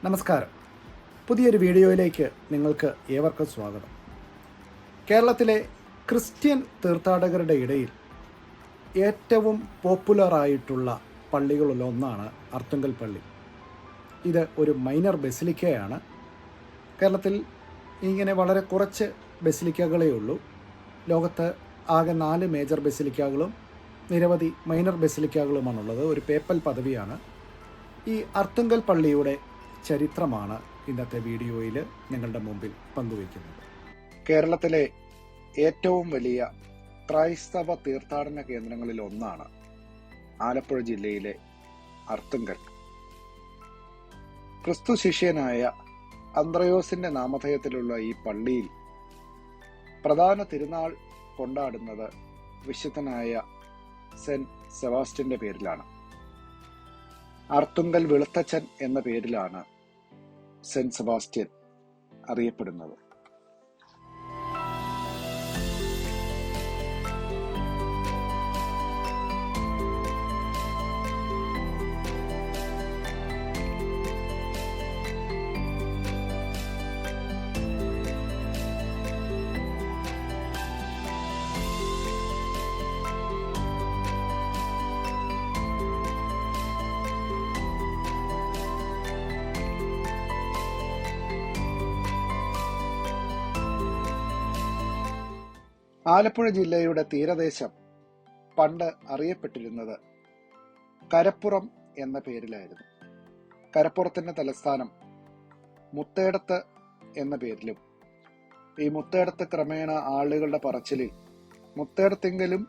നമസ്കാരം. പുതിയൊരു വീഡിയോയിലേക്ക് നിങ്ങൾക്ക് ഏവർക്കും സ്വാഗതം. കേരളത്തിലെ ക്രിസ്ത്യൻ തീർത്ഥാടകരുടെ ഇടയിൽ ഏറ്റവും പോപ്പുലറായിട്ടുള്ള പള്ളികളിലൊന്നാണ് അർത്തുങ്കൽ പള്ളി. ഇത് ഒരു മൈനർ ബസിലിക്കയാണ്. കേരളത്തിൽ ഇങ്ങനെ വളരെ കുറച്ച് ബസിലിക്കകളേ ഉള്ളൂ. ലോകത്ത് ആകെ 4 മേജർ ബസിലിക്കകളും നിരവധി മൈനർ ബസിലിക്കകളുമാണുള്ളത്. ഒരു പേപ്പൽ പദവിയാണ്. ഈ അർത്തുങ്കൽ പള്ളിയുടെ ചരിത്രമാണ് ഇന്നത്തെ വീഡിയോയിൽ നിങ്ങളുടെ മുമ്പിൽ പങ്കുവയ്ക്കുന്നത്. കേരളത്തിലെ ഏറ്റവും വലിയ ക്രൈസ്തവ തീർത്ഥാടന കേന്ദ്രങ്ങളിൽ ഒന്നാണ് ആലപ്പുഴ ജില്ലയിലെ അർത്തുങ്കൽ. ക്രിസ്തു ശിഷ്യനായ അന്ത്രയോസിന്റെ നാമധേയത്തിലുള്ള ഈ പള്ളിയിൽ പ്രധാന തിരുനാൾ കൊണ്ടാടുന്നത് വിശുദ്ധനായ സെന്റ് സെബാസ്റ്റ്യന്റെ പേരിലാണ്. അർത്തുങ്കൽ വെളുത്തച്ഛൻ എന്ന പേരിലാണ് സെന്റ് സെബാസ്റ്റ്യൻ അറിയപ്പെടുന്നത്. ആലപ്പുഴ ജില്ലയുടെ തീരദേശം പണ്ട് അറിയപ്പെട്ടിരുന്നത് കരപ്പുറം എന്ന പേരിലായിരുന്നു. കരപ്പുറത്തിന്റെ തലസ്ഥാനം മുത്തേടത്ത് എന്ന പേരിലും, ഈ മുത്തേടത്ത് ക്രമേണ ആളുകളുടെ പറച്ചിലിൽ മുത്തേടത്തിങ്കലും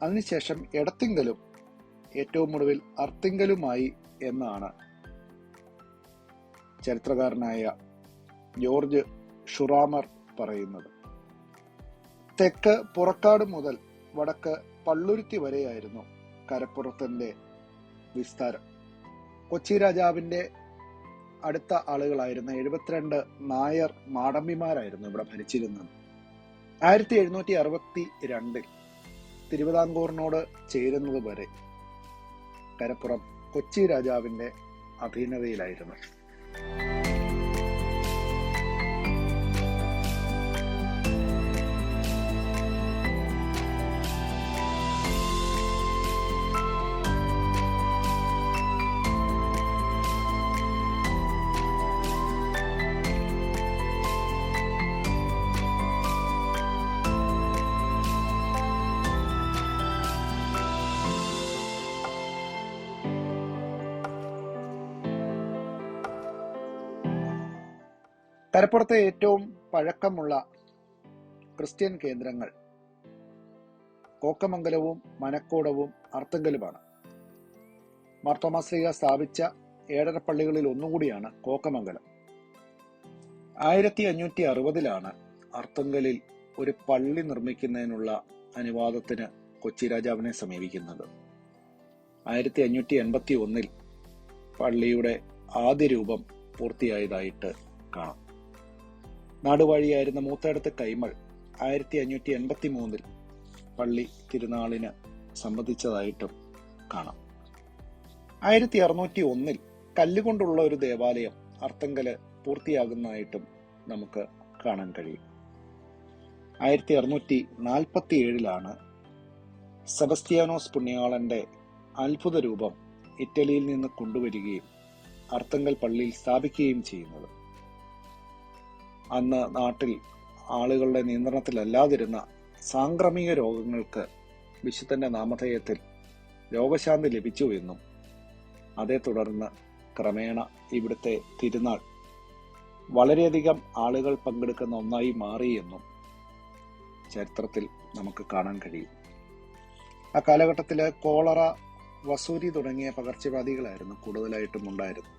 അതിനുശേഷം എടത്തിങ്കലും ഏറ്റവും ഒടുവിൽ അർത്തിങ്കലുമായി എന്നാണ് ചരിത്രകാരനായ ജോർജ് ഷുറാമർ പറയുന്നത്. തെക്ക് പുറക്കാട് മുതൽ വടക്ക് പള്ളുരുത്തി വരെയായിരുന്നു കരപ്പുറത്തിന്റെ വിസ്താരം. കൊച്ചി രാജാവിന്റെ അടുത്ത ആളുകളായിരുന്ന 72 നായർ മാടമ്പിമാരായിരുന്നു ഇവിടെ ഭരിച്ചിരുന്നത്. 1762 തിരുവിതാംകൂറിനോട് ചേരുന്നത് വരെ കരപ്പുറം കൊച്ചി രാജാവിന്റെ അധീനതയിലായിരുന്നു. കരപ്പുറത്തെ ഏറ്റവും പഴക്കമുള്ള ക്രിസ്ത്യൻ കേന്ദ്രങ്ങൾ കോക്കമംഗലവും മനക്കോടവും അർത്തുങ്കലുമാണ്. മാർത്തോമാ ശ്ലീഹ സ്ഥാപിച്ച 7 പള്ളികളിൽ ഒന്നുകൂടിയാണ് കോക്കമംഗലം. 1560 അർത്തുങ്കലിൽ ഒരു പള്ളി നിർമ്മിക്കുന്നതിനുള്ള അനുവാദത്തിന് കൊച്ചി രാജാവിനെ സമീപിക്കുന്നത്. 1581 പള്ളിയുടെ ആദ്യ രൂപം പൂർത്തിയായതായിട്ട് കാണാം. നാടുവാഴിയായിരുന്ന മൂത്തേടത്ത് കൈമൾ 1583 പള്ളി തിരുനാളിന് സംബന്ധിച്ചതായിട്ടും കാണാം. 1601 കല്ലുകൊണ്ടുള്ള ഒരു ദേവാലയം അർത്തുങ്കല് പൂർത്തിയാകുന്നതായിട്ടും നമുക്ക് കാണാൻ കഴിയും. 1647 സെബസ്ത്യാനോസ് പുണ്യാളന്റെ അത്ഭുത രൂപം ഇറ്റലിയിൽ നിന്ന് കൊണ്ടുവരികയും അർത്തുങ്കൽ പള്ളിയിൽ സ്ഥാപിക്കുകയും ചെയ്യുന്നത്. അന്ന് നാട്ടിൽ ആളുകളുടെ നിയന്ത്രണത്തിലല്ലാതിരുന്ന സാംക്രമിക രോഗങ്ങൾക്ക് വിശുദ്ധന്റെ നാമധേയത്തിൽ രോഗശാന്തി ലഭിച്ചു എന്നും അതേ തുടർന്ന് ക്രമേണ ഇവിടുത്തെ തിരുനാൾ വളരെയധികം ആളുകൾ പങ്കെടുക്കുന്ന ഒന്നായി മാറിയെന്നും ചരിത്രത്തിൽ നമുക്ക് കാണാൻ കഴിയും. ആ കാലഘട്ടത്തിൽ കോളറ, വസൂരി തുടങ്ങിയ പകർച്ചവ്യാധികളായിരുന്നു കൂടുതലായിട്ടും ഉണ്ടായിരുന്നത്.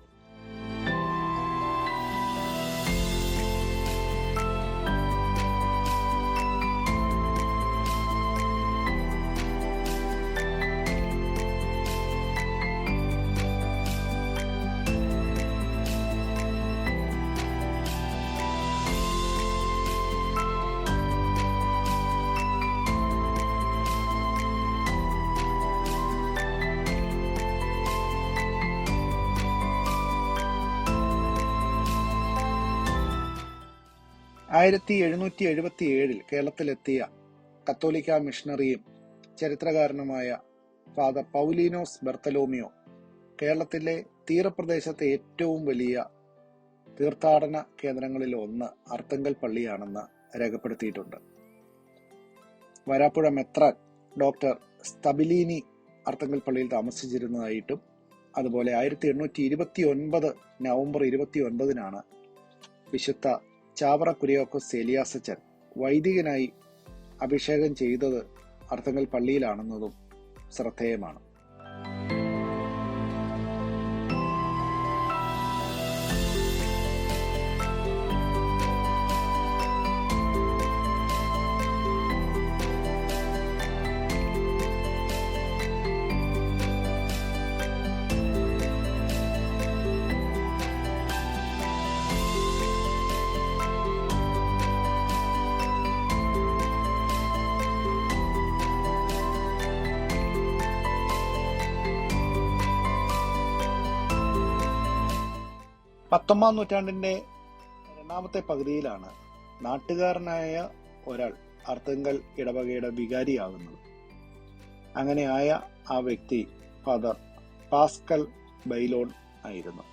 1777 കേരളത്തിലെത്തിയ കത്തോലിക്ക മിഷണറിയും ചരിത്രകാരനുമായ ഫാദർ പൗലീനോസ് ബർത്തലോമിയോ കേരളത്തിലെ തീരപ്രദേശത്തെ ഏറ്റവും വലിയ തീർത്ഥാടന കേന്ദ്രങ്ങളിൽ ഒന്ന് അർത്തുങ്കൽ പള്ളിയാണെന്ന് രേഖപ്പെടുത്തിയിട്ടുണ്ട്. വരാപ്പുഴ മെത്രാൻ ഡോക്ടർ സ്തബിലീനി അർത്തുങ്കൽ പള്ളിയിൽ താമസിച്ചിരുന്നതായിട്ടും, അതുപോലെ 1829 നവംബർ 29 വിശുദ്ധ ചാവറ കുര്യാക്കോസ് ഏലിയാസച്ചൻ വൈദികനായി അഭിഷേകം ചെയ്തത് അർത്തുങ്കൽ പള്ളിയിലാണെന്നതും ശ്രദ്ധേയമാണ്. പത്തൊമ്പതാം നൂറ്റാണ്ടിന്റെ രണ്ടാമത്തെ പകുതിയിലാണ് നാട്ടുകാരനായ ഒരാൾ അർത്തുങ്കൽ ഇടവകയുടെ വികാരിയാകുന്നത്. അങ്ങനെയായ ആ വ്യക്തി ഫാദർ പാസ്കൽ ബൈലോൺ ആയിരുന്നു.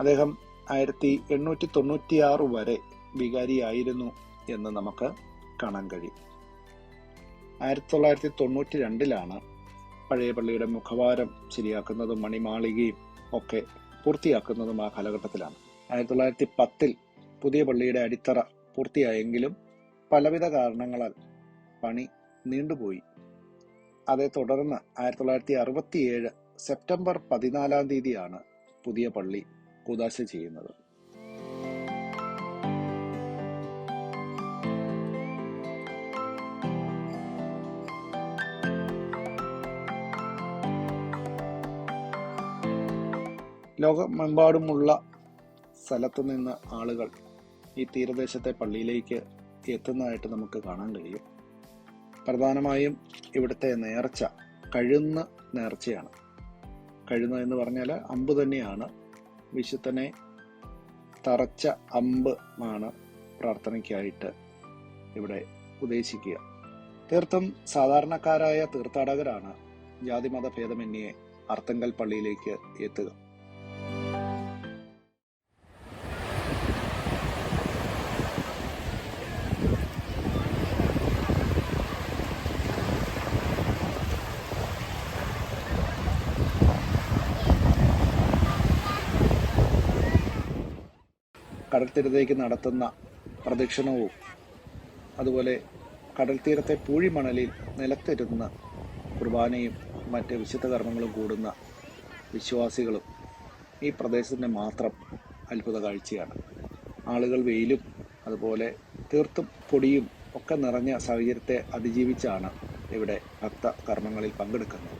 അദ്ദേഹം 1896 വരെ വികാരിയായിരുന്നു എന്ന് നമുക്ക് കാണാൻ കഴിയും. 1992 പഴയ പള്ളിയുടെ മുഖവാരം ശരിയാക്കുന്നതും മണിമാളികയും ഒക്കെ പൂർത്തിയാക്കുന്നതും ആ കാലഘട്ടത്തിലാണ്. 1910 പുതിയ പള്ളിയുടെ അടിത്തറ പൂർത്തിയായെങ്കിലും പലവിധ കാരണങ്ങളാൽ പണി നീണ്ടുപോയി. അതേ തുടർന്ന് 1967 സെപ്റ്റംബർ 14 പുതിയ പള്ളി കൂദാശ ചെയ്യുന്നത്. ലോകമെമ്പാടുമുള്ള സ്ഥലത്തു നിന്ന് ആളുകൾ ഈ തീരദേശത്തെ പള്ളിയിലേക്ക് എത്തുന്നതായിട്ട് നമുക്ക് കാണാൻ കഴിയും. പ്രധാനമായും ഇവിടുത്തെ നേർച്ച കഴുന്ന് നേർച്ചയാണ്. കഴുന്ന് എന്ന് പറഞ്ഞാൽ അമ്പ് തന്നെയാണ്. വിശുദ്ധനെ തറച്ച അമ്പ് ആണ് പ്രാർത്ഥനയ്ക്കായിട്ട് ഇവിടെ ഉദ്ദേശിക്കുക. തീർത്തും സാധാരണക്കാരായ തീർത്ഥാടകരാണ് ജാതിമത ഭേദമന്യേ അർത്തുങ്കൽ പള്ളിയിലേക്ക് എത്തുക. കടൽ തീരത്തേക്ക് നടത്തുന്ന പ്രദക്ഷിണവും, അതുപോലെ കടൽ തീരത്തെ പൂഴിമണലിൽ നിലത്തിരുന്ന കുർബാനയും മറ്റ് വിശുദ്ധ കർമ്മങ്ങളും കൂടുന്ന വിശ്വാസികളും ഈ പ്രദേശത്തിൻ്റെ മാത്രം അത്ഭുത കാഴ്ചയാണ്. ആളുകൾ വെയിലും അതുപോലെ തീർത്തും പൊടിയും ഒക്കെ നിറഞ്ഞ സാഹചര്യത്തെ അതിജീവിച്ചാണ് ഇവിടെ ഭക്ത കർമ്മങ്ങളിൽ പങ്കെടുക്കുന്നത്.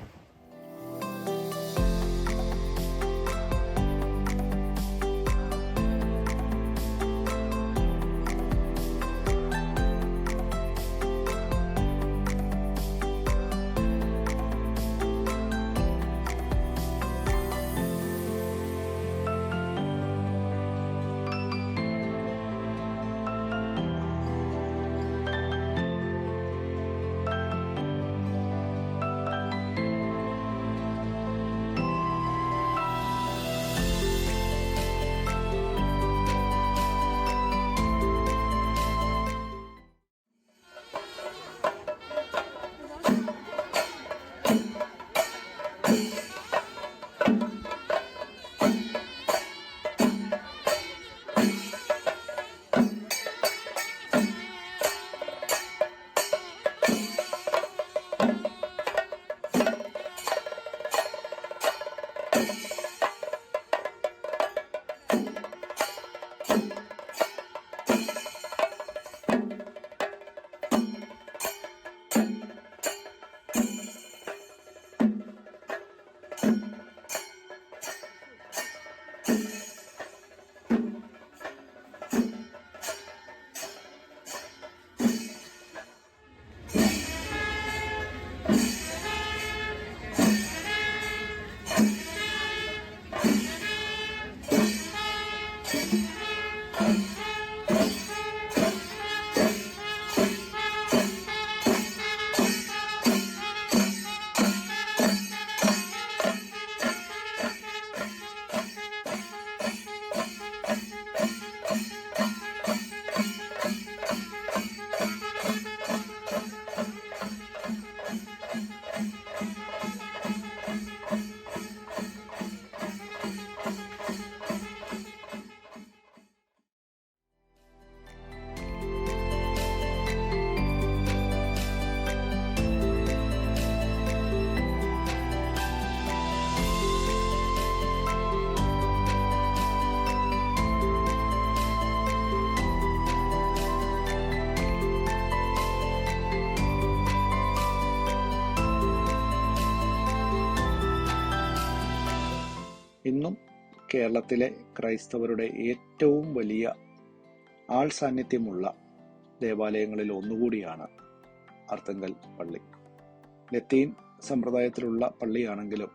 കേരളത്തിലെ ക്രൈസ്തവരുടെ ഏറ്റവും വലിയ ആൾ സാന്നിധ്യമുള്ള ദേവാലയങ്ങളിൽ ഒന്നുകൂടിയാണ് അർത്തുങ്കൽ പള്ളി. ലത്തീൻ സമ്പ്രദായത്തിലുള്ള പള്ളിയാണെങ്കിലും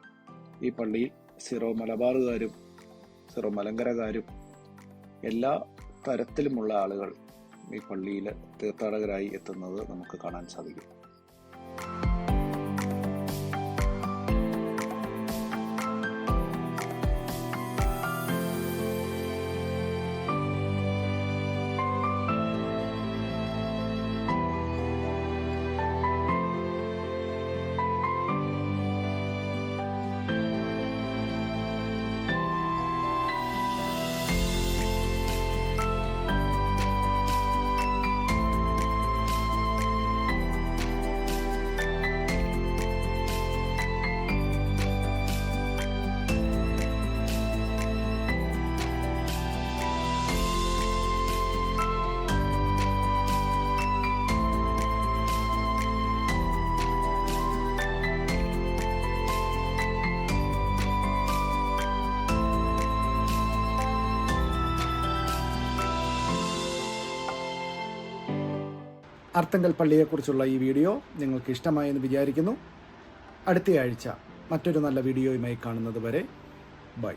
ഈ പള്ളി സിറോ മലബാറുകാരും സിറോ മലങ്കരകാരും എല്ലാ തരത്തിലുമുള്ള ആളുകൾ ഈ പള്ളിയിൽ തീർത്ഥാടകരായി എത്തുന്നത് നമുക്ക് കാണാൻ സാധിക്കും. അർത്തുങ്കൽ പള്ളിയെക്കുറിച്ചുള്ള ഈ വീഡിയോ നിങ്ങൾക്ക് ഇഷ്ടമായെന്ന് വിചാരിക്കുന്നു. അടുത്തയാഴ്ച മറ്റൊരു നല്ല വീഡിയോയുമായി കാണുന്നത് വരെ ബൈ.